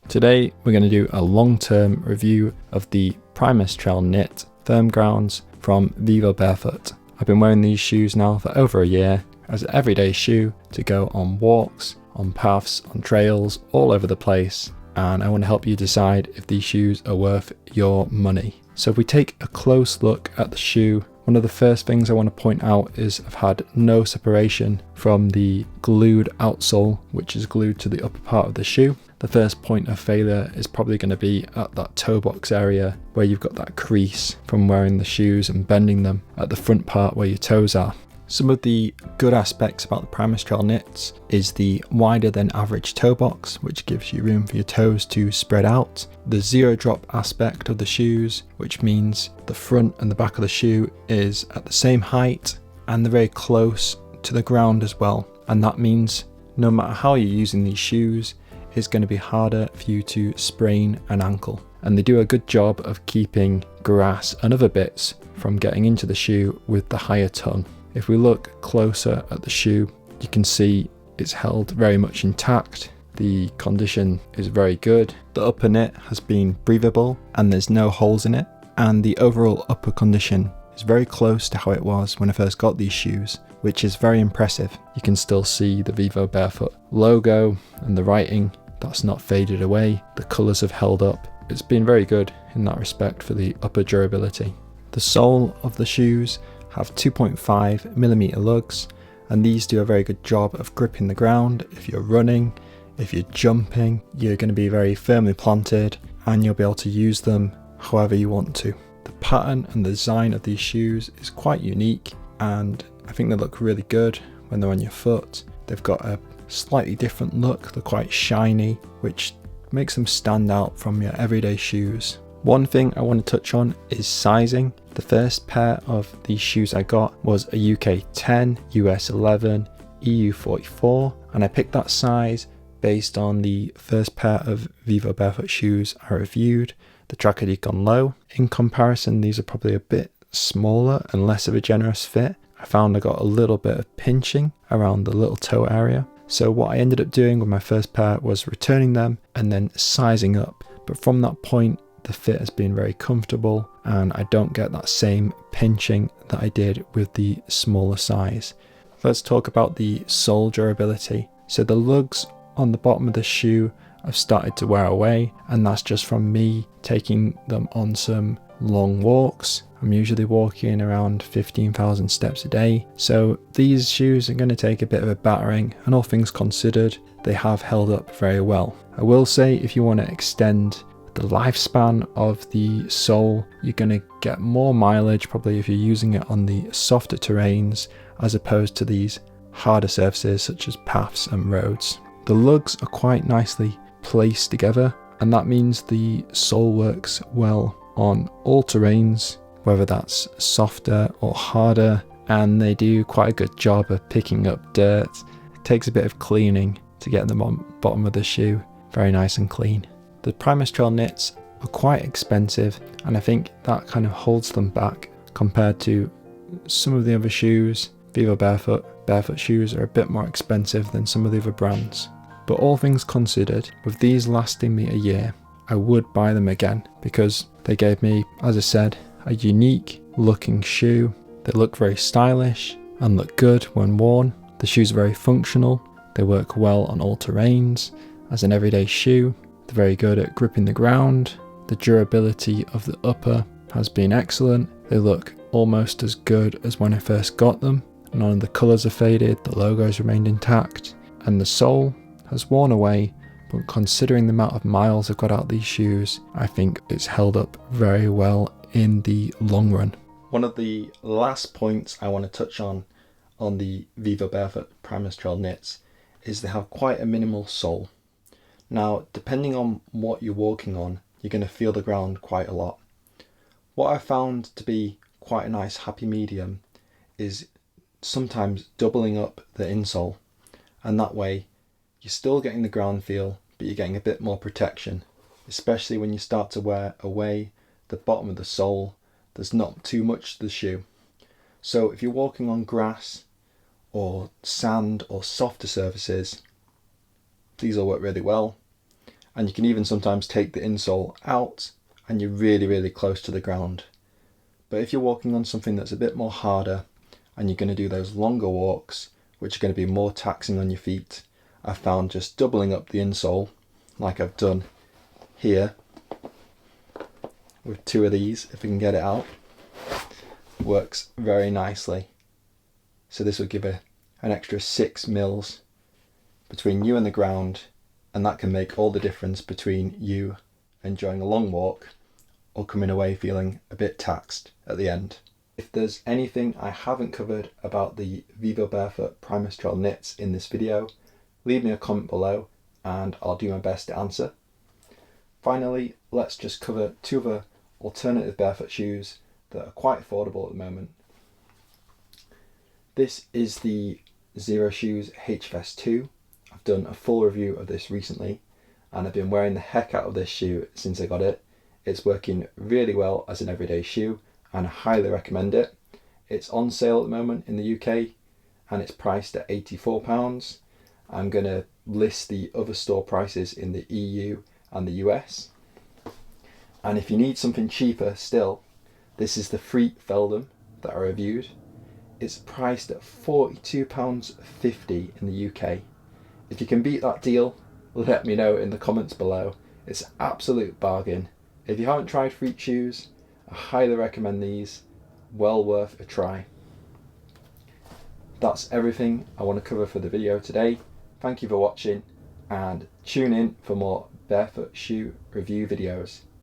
Today we're going to do a long-term review of the Primus Trail Knit Firm Grounds from Vivobarefoot. I've been wearing these shoes now for over a year as an everyday shoe to go on walks, on paths, on trails, all over the place, and I want to help you decide if these shoes are worth your money. So if we take a close look at the shoe, one of the first things I want to point out is I've had no separation from the glued outsole, which is glued to the upper part of the shoe. The first point of failure is probably going to be at that toe box area where you've got that crease from wearing the shoes and bending them at the front part where your toes are. Some of the good aspects about the Primus Trail knits is the wider than average toe box, which gives you room for your toes to spread out. The zero drop aspect of the shoes, which means the front and the back of the shoe is at the same height and they're very close to the ground as well. And that means no matter how you're using these shoes, it's going to be harder for you to sprain an ankle. And they do a good job of keeping grass and other bits from getting into the shoe with the higher tongue. If we look closer at the shoe, you can see it's held very much intact. The condition is very good. The upper knit has been breathable and there's no holes in it. And the overall upper condition is very close to how it was when I first got these shoes, which is very impressive. You can still see the Vivobarefoot logo and the writing, that's not faded away. The colours have held up. It's been very good in that respect for the upper durability. The sole of the shoes have 2.5mm lugs, and these do a very good job of gripping the ground. If you're running, if you're jumping, you're going to be very firmly planted and you'll be able to use them however you want to. The pattern and the design of these shoes is quite unique, and I think they look really good when they're on your foot. They've got a slightly different look, they're quite shiny, which makes them stand out from your everyday shoes. One thing I want to touch on is sizing. The first pair of these shoes I got was a UK 10, US 11, EU 44, and I picked that size based on the first pair of Vivobarefoot shoes I reviewed, the Tracker Decon Low. In comparison, these are probably a bit smaller and less of a generous fit. I found I got a little bit of pinching around the little toe area. So what I ended up doing with my first pair was returning them and then sizing up. But from that point, the fit has been very comfortable and I don't get that same pinching that I did with the smaller size. Let's talk about the sole durability. So the lugs on the bottom of the shoe have started to wear away, and that's just from me taking them on some long walks. I'm usually walking around 15,000 steps a day, so these shoes are going to take a bit of a battering, and all things considered, they have held up very well. I will say if you want to extend the lifespan of the sole, you're going to get more mileage probably if you're using it on the softer terrains as opposed to these harder surfaces such as paths and roads. The lugs are quite nicely placed together, and that means the sole works well on all terrains, whether that's softer or harder, and they do quite a good job of picking up dirt. It takes a bit of cleaning to get them on bottom of the shoe very nice and clean. The Primus Trail knits are quite expensive, and I think that kind of holds them back compared to some of the other shoes. Barefoot shoes are a bit more expensive than some of the other brands. But all things considered, with these lasting me a year, I would buy them again because they gave me, as I said, a unique looking shoe. They look very stylish and look good when worn. The shoes are very functional. They work well on all terrains as an everyday shoe. They're very good at gripping the ground. The durability of the upper has been excellent. They look almost as good as when I first got them. None of the colours are faded, the logos remained intact, and the sole has worn away, but considering the amount of miles I've got out of these shoes, I think it's held up very well in the long run. One of the last points I want to touch on the Vivobarefoot Primus Trail knits is they have quite a minimal sole. Now, depending on what you're walking on, you're going to feel the ground quite a lot. What I found to be quite a nice happy medium is sometimes doubling up the insole, and that way you're still getting the ground feel, but you're getting a bit more protection, especially when you start to wear away the bottom of the sole. There's not too much to the shoe. So if you're walking on grass or sand or softer surfaces, these will work really well. and you can even sometimes take the insole out and you're really close to the ground. But if you're walking on something that's a bit more harder and you're going to do those longer walks, which are going to be more taxing on your feet, I've found just doubling up the insole, like I've done here with 2 of these, if we can get it out, works very nicely. So this will give an extra 6 mils between you and the ground, and that can make all the difference between you enjoying a long walk or coming away feeling a bit taxed at the end. If there's anything I haven't covered about the Vivobarefoot Primus Trail knits in this video, leave me a comment below and I'll do my best to answer. Finally, let's just cover 2 other alternative barefoot shoes that are quite affordable at the moment. This is the Zero Shoes HFS 2. I've done a full review of this recently and I've been wearing the heck out of this shoe since I got it. It's working really well as an everyday shoe and I highly recommend it. It's on sale at the moment in the UK and it's priced at £84. I'm going to list the other store prices in the EU and the US. And if you need something cheaper still, this is the Freak Feldham that I reviewed. It's priced at £42.50 in the UK. If you can beat that deal, let me know in the comments below. It's an absolute bargain. If you haven't tried Freak shoes, I highly recommend these. Well worth a try. That's everything I want to cover for the video today. Thank you for watching and tune in for more barefoot shoe review videos.